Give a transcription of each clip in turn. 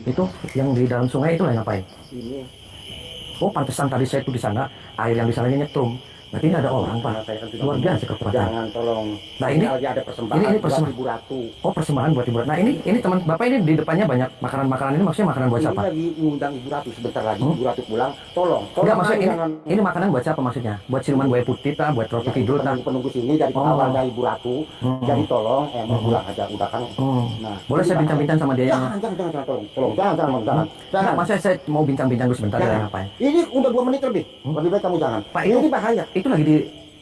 Itu yang di dalam sungai itu lagi ngapain? Ini Oh, pantesan tadi saya tuh di sana, air yang di sananya nyetrum. Berarti ini ada orang, Pak. saya kan sudah Luar ngomong, biasa kekuatan. jangan tolong. Nah, Ini ini lagi ada ini persembahan buat persembahan. Ibu Ratu. Oh, persembahan buat Ibu. Nah, ini teman Bapak ini di depannya banyak makanan-makanan ini maksudnya makanan buat Ini siapa? lagi ngundang Ibu Ratu, sebentar lagi Hmm? Ibu Ratu pulang. Tolong, Enggak, tolong maksudnya jangan ini makanan buat siapa maksudnya? Buat siluman buaya putih, tah, buat Ratu Kidul, tah. penunggu sini dari Oh. pengawalnya Ibu Ratu. Hmm. Jadi tolong, mau pulang aja udah kan. Hmm. Nah, Boleh saya bincang-bincang sama dia yang... jangan, tolong, jangan. Enggak, Jangan. maksudnya saya mau bincang-bincang dulu sebentar Jangan. ya ngapain? Ini udah 2 menit lebih. Lebih baik kamu jangan. Pak, Ini itu bahaya. itu lagi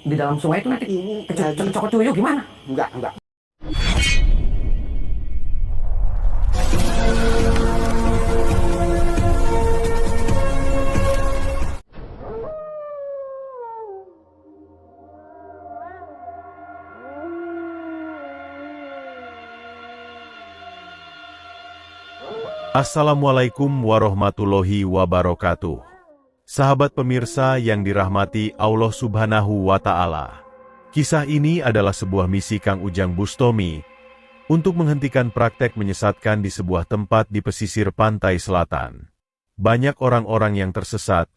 di dalam sungai itu nanti Ini lagi cocok tuyul gimana? enggak. Assalamualaikum warahmatullahi wabarakatuh. Sahabat pemirsa yang dirahmati Allah Subhanahu wa Ta'ala. Kisah ini adalah sebuah misi Kang Ujang Bustomi untuk menghentikan praktek menyesatkan di sebuah tempat di pesisir pantai selatan. Banyak orang-orang yang tersesat,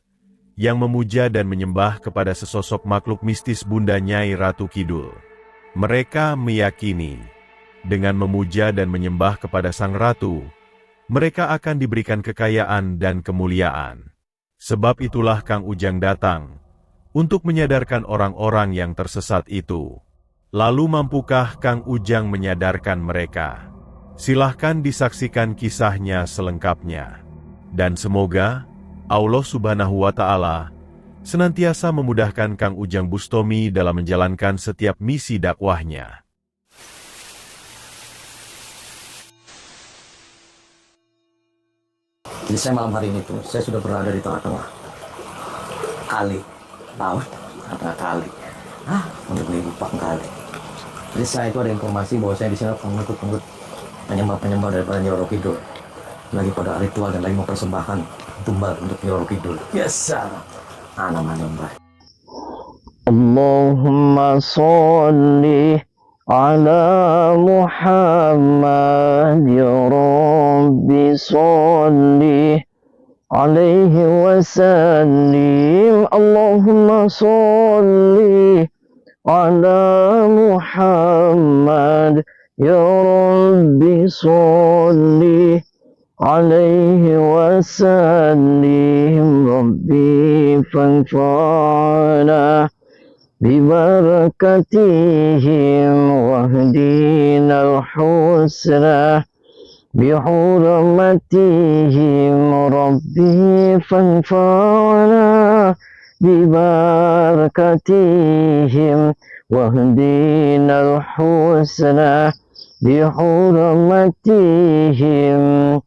yang memuja dan menyembah kepada sesosok makhluk mistis Bunda Nyai Ratu Kidul. Mereka meyakini, dengan memuja dan menyembah kepada Sang Ratu, mereka akan diberikan kekayaan dan kemuliaan. Sebab itulah Kang Ujang datang, untuk menyadarkan orang-orang yang tersesat itu. Lalu mampukah Kang Ujang menyadarkan mereka? Silahkan disaksikan kisahnya selengkapnya. Dan semoga Allah Subhanahu wa Ta'ala senantiasa memudahkan Kang Ujang Bustomi dalam menjalankan setiap misi dakwahnya. Jadi saya malam hari ini tuh, saya sudah berada di tengah-tengah kali, laut, tengah kali. Untuk lupa kali. Jadi saya itu ada informasi bahwa saya di sini pengikut penyembah daripada Nyai Roro Kidul. Lagi pada ritual dan lagi mau persembahkan tumbal untuk Nyai Roro Kidul. Biasa. Namanya Mbak. Allahumma sholli ala Muhammad ya Rabbi sholli alaihi wasallim. Allahumma sholli ala Muhammad ya Rabbi sholli alaihi wasallim. Rabbi fanfa'na ببركتهم واهدنا الحسنى بحرمتهم ربي فانفعنا ببركتهم واهدنا الحسنى بحرمتهم.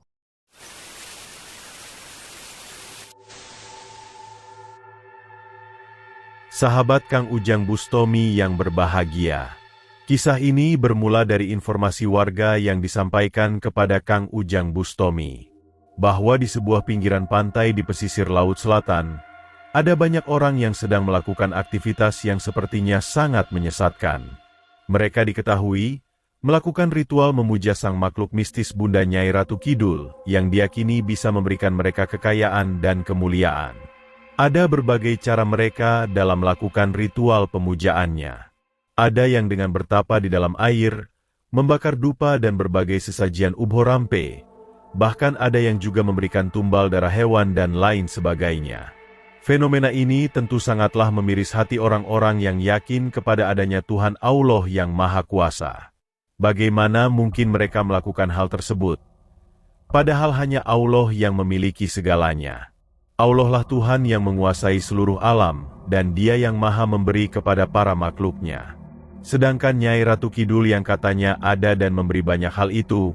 Sahabat Kang Ujang Bustomi yang berbahagia. Kisah ini bermula dari informasi warga yang disampaikan kepada Kang Ujang Bustomi, bahwa di sebuah pinggiran pantai di pesisir Laut Selatan, ada banyak orang yang sedang melakukan aktivitas yang sepertinya sangat menyesatkan. Mereka diketahui melakukan ritual memuja sang makhluk mistis Bunda Nyai Ratu Kidul, yang diyakini bisa memberikan mereka kekayaan dan kemuliaan. Ada berbagai cara mereka dalam melakukan ritual pemujaannya. Ada yang dengan bertapa di dalam air, membakar dupa dan berbagai sesajian ubhorampe, bahkan ada yang juga memberikan tumbal darah hewan dan lain sebagainya. Fenomena ini tentu sangatlah memiris hati orang-orang yang yakin kepada adanya Tuhan Allah yang Maha Kuasa. Bagaimana mungkin mereka melakukan hal tersebut? Padahal hanya Allah yang memiliki segalanya. Allah lah Tuhan yang menguasai seluruh alam, dan Dia yang maha memberi kepada para makhluknya. Sedangkan Nyai Ratu Kidul yang katanya ada dan memberi banyak hal itu,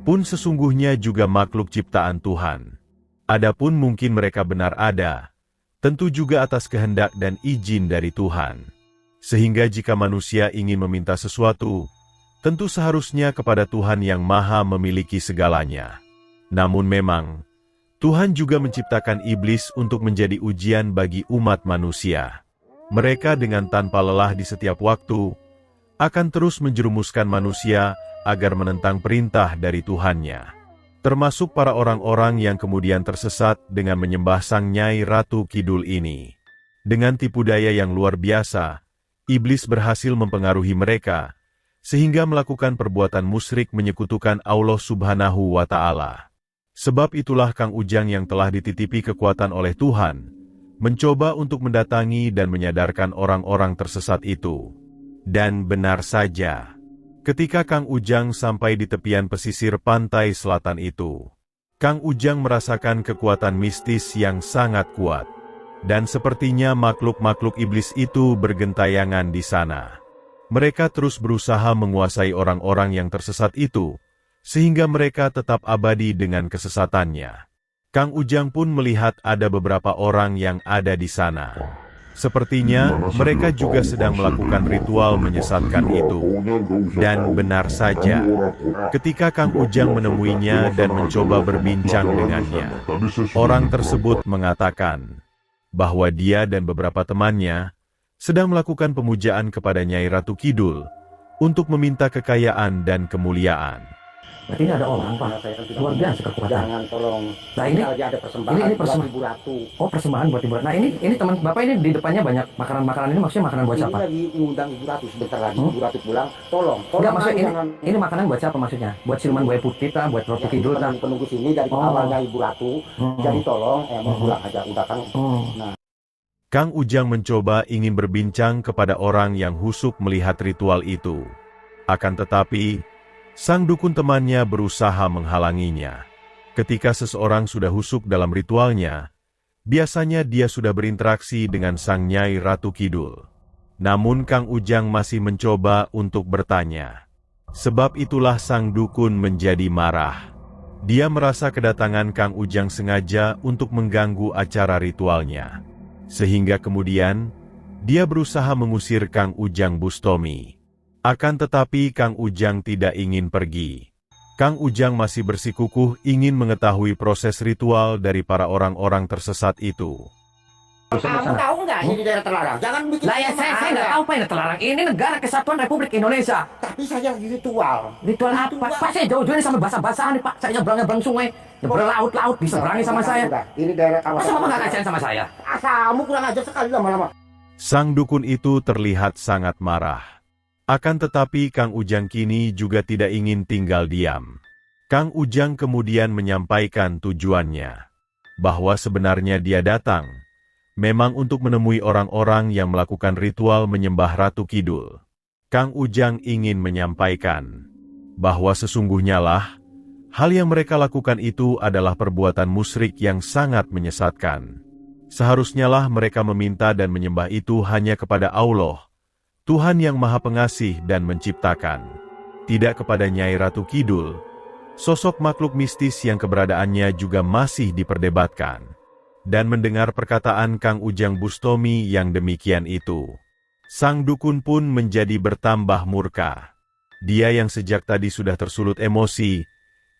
pun sesungguhnya juga makhluk ciptaan Tuhan. Adapun mungkin mereka benar ada, tentu juga atas kehendak dan izin dari Tuhan. Sehingga jika manusia ingin meminta sesuatu, tentu seharusnya kepada Tuhan yang maha memiliki segalanya. Namun memang, Tuhan juga menciptakan iblis untuk menjadi ujian bagi umat manusia. Mereka dengan tanpa lelah di setiap waktu, akan terus menjerumuskan manusia agar menentang perintah dari Tuhannya. termasuk para orang-orang yang kemudian tersesat dengan menyembah Sang Nyai Ratu Kidul ini. Dengan tipu daya yang luar biasa, iblis berhasil mempengaruhi mereka, sehingga melakukan perbuatan musyrik menyekutukan Allah Subhanahu wa Ta'ala. Sebab itulah Kang Ujang yang telah dititipi kekuatan oleh Tuhan, mencoba untuk mendatangi dan menyadarkan orang-orang tersesat itu. Dan benar saja, ketika Kang Ujang sampai di tepian pesisir pantai selatan itu, Kang Ujang merasakan kekuatan mistis yang sangat kuat. Dan sepertinya makhluk-makhluk iblis itu bergentayangan di sana. Mereka terus berusaha menguasai orang-orang yang tersesat itu, sehingga mereka tetap abadi dengan kesesatannya. Kang Ujang pun melihat ada beberapa orang yang ada di sana. Sepertinya mereka juga sedang melakukan ritual menyesatkan itu. Dan benar saja, ketika Kang Ujang menemuinya dan mencoba berbincang dengannya, orang tersebut mengatakan bahwa dia dan beberapa temannya sedang melakukan pemujaan kepada Nyai Ratu Kidul untuk meminta kekayaan dan kemuliaan. Berarti ini ada orang, Pak. Luar biasa kekuatan. Jangan tolong. Nah, ini lagi ada persembahan. ini buat persembahan. Ibu Ratu. Oh, persembahan buat Ibu Ratu. Nah, ini teman Bapak ini di depannya banyak makanan-makanan, ini maksudnya makanan buat Ini siapa? lagi ngundang Ibu Ratu sebentar lagi. Ibu Ratu pulang. Tolong. Enggak, maksudnya ini, jangan ini makanan buat siapa maksudnya? Buat siluman buaya putih kah? Buat Ratu Kidul kah? penunggu sini dari Oh. awalnya Ibu Ratu. Jadi tolong mau pulang aja udah kan. Kang Ujang mencoba ingin berbincang kepada orang yang husuk melihat ritual itu. Akan tetapi, sang dukun temannya berusaha menghalanginya. Ketika seseorang sudah husuk dalam ritualnya, biasanya dia sudah berinteraksi dengan Sang Nyai Ratu Kidul. Namun Kang Ujang masih mencoba untuk bertanya. Sebab itulah sang dukun menjadi marah. Dia merasa kedatangan Kang Ujang sengaja untuk mengganggu acara ritualnya. Sehingga kemudian, dia berusaha mengusir Kang Ujang Bustomi. Akan tetapi Kang Ujang tidak ingin pergi. Kang Ujang masih bersikukuh ingin mengetahui proses ritual dari para orang-orang tersesat itu. Kamu tahu nggak ini di daerah terlarang? Jangan bikin. Lah ya saya nggak tahu Pak ini terlarang. Ini negara kesatuan Republik Indonesia. Tapi saya ritual. Ritual apa? Pak saya jauh-jauh ini sampai basah-basahan nih Pak. Saya nyebrang sungai, nyebrang laut-laut, diseberangi sama saya. Udah, ini daerah kawasan. Masa Bapak nggak kasihan sama saya? Kamu kurang ajar sekali lama-lama. Sang dukun itu terlihat sangat marah. Akan tetapi Kang Ujang kini juga tidak ingin tinggal diam. Kang Ujang kemudian menyampaikan tujuannya. Bahwa sebenarnya dia datang memang untuk menemui orang-orang yang melakukan ritual menyembah Ratu Kidul. Kang Ujang ingin menyampaikan bahwa sesungguhnya lah, hal yang mereka lakukan itu adalah perbuatan musyrik yang sangat menyesatkan. Seharusnya lah mereka meminta dan menyembah itu hanya kepada Allah, Tuhan yang Maha Pengasih dan Menciptakan. Tidak kepada Nyai Ratu Kidul, sosok makhluk mistis yang keberadaannya juga masih diperdebatkan. Dan mendengar perkataan Kang Ujang Bustomi yang demikian itu, sang dukun pun menjadi bertambah murka. Dia yang sejak tadi sudah tersulut emosi,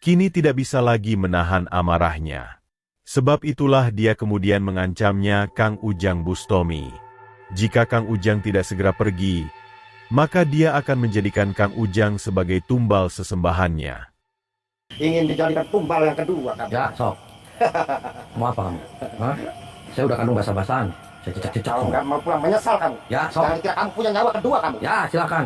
kini tidak bisa lagi menahan amarahnya. Sebab itulah dia kemudian mengancamnya Kang Ujang Bustomi. Jika Kang Ujang tidak segera pergi, maka dia akan menjadikan Kang Ujang sebagai tumbal sesembahannya. Ingin dijadikan tumbal yang kedua kan? Ya, sok. Mau apa kamu? Hah? Saya udah kandung basah-basahan. Saya cecak-cecak Kalau semua. nggak mau pulang menyesal kamu. Ya, sok. Jangan kira kamu punya nyawa kedua kamu. Ya, silakan.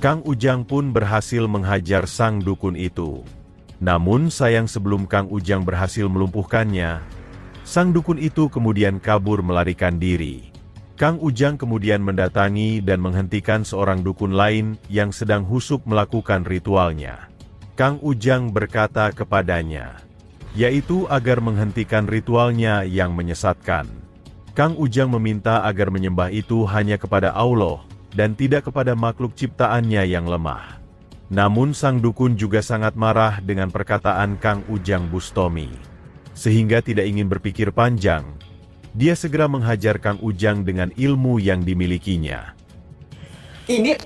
Kang Ujang pun berhasil menghajar sang dukun itu. Namun sayang sebelum Kang Ujang berhasil melumpuhkannya, sang dukun itu kemudian kabur melarikan diri. Kang Ujang kemudian mendatangi dan menghentikan seorang dukun lain yang sedang husuk melakukan ritualnya. Kang Ujang berkata kepadanya, yaitu agar menghentikan ritualnya yang menyesatkan. Kang Ujang meminta agar menyembah itu hanya kepada Allah dan tidak kepada makhluk ciptaannya yang lemah. Namun sang dukun juga sangat marah dengan perkataan Kang Ujang Bustomi. Sehingga tidak ingin berpikir panjang, dia segera menghajar Kang Ujang dengan ilmu yang dimilikinya. Ini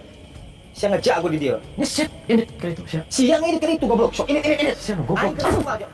siang ngejago di dia. Nyeset, ini kereta siapa? Siang ini kereta goblok. Sok ini. Siapa goblok? Aing kesuka aja.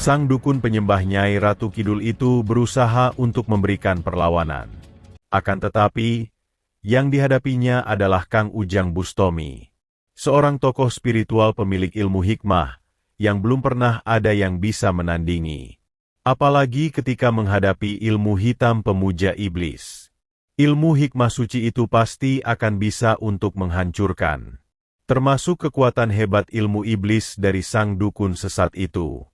Sang dukun penyembah Nyai Ratu Kidul itu berusaha untuk memberikan perlawanan. Akan tetapi, yang dihadapinya adalah Kang Ujang Bustomi, seorang tokoh spiritual pemilik ilmu hikmah, yang belum pernah ada yang bisa menandingi. Apalagi ketika menghadapi ilmu hitam pemuja iblis. Ilmu hikmah suci itu pasti akan bisa untuk menghancurkan. Termasuk kekuatan hebat ilmu iblis dari sang dukun sesat itu.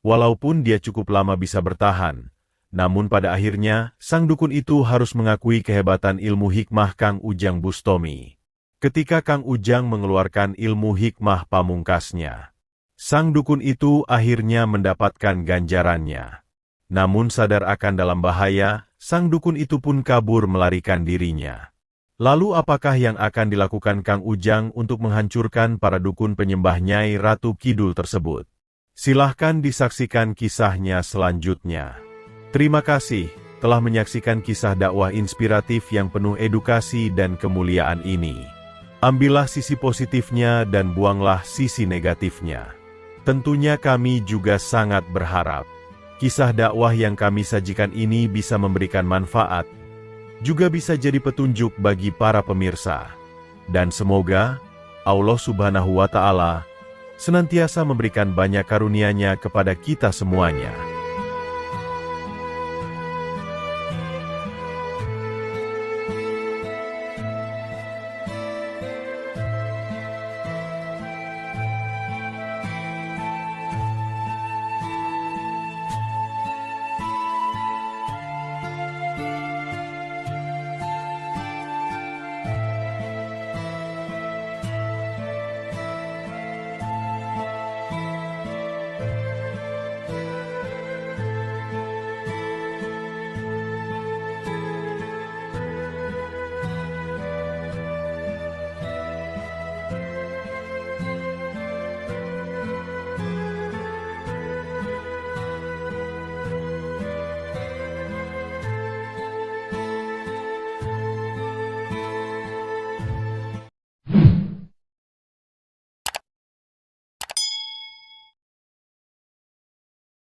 Walaupun dia cukup lama bisa bertahan, namun pada akhirnya, sang dukun itu harus mengakui kehebatan ilmu hikmah Kang Ujang Bustomi. Ketika Kang Ujang mengeluarkan ilmu hikmah pamungkasnya, sang dukun itu akhirnya mendapatkan ganjarannya. Namun sadar akan dalam bahaya, sang dukun itu pun kabur melarikan dirinya. Lalu apakah yang akan dilakukan Kang Ujang untuk menghancurkan para dukun penyembah Nyai Ratu Kidul tersebut? Silahkan disaksikan kisahnya selanjutnya. Terima kasih telah menyaksikan kisah dakwah inspiratif yang penuh edukasi dan kemuliaan ini. Ambillah sisi positifnya dan buanglah sisi negatifnya. Tentunya kami juga sangat berharap kisah dakwah yang kami sajikan ini bisa memberikan manfaat, juga bisa jadi petunjuk bagi para pemirsa. Dan semoga Allah Subhanahu wa Ta'ala senantiasa memberikan banyak karunia-Nya kepada kita semuanya.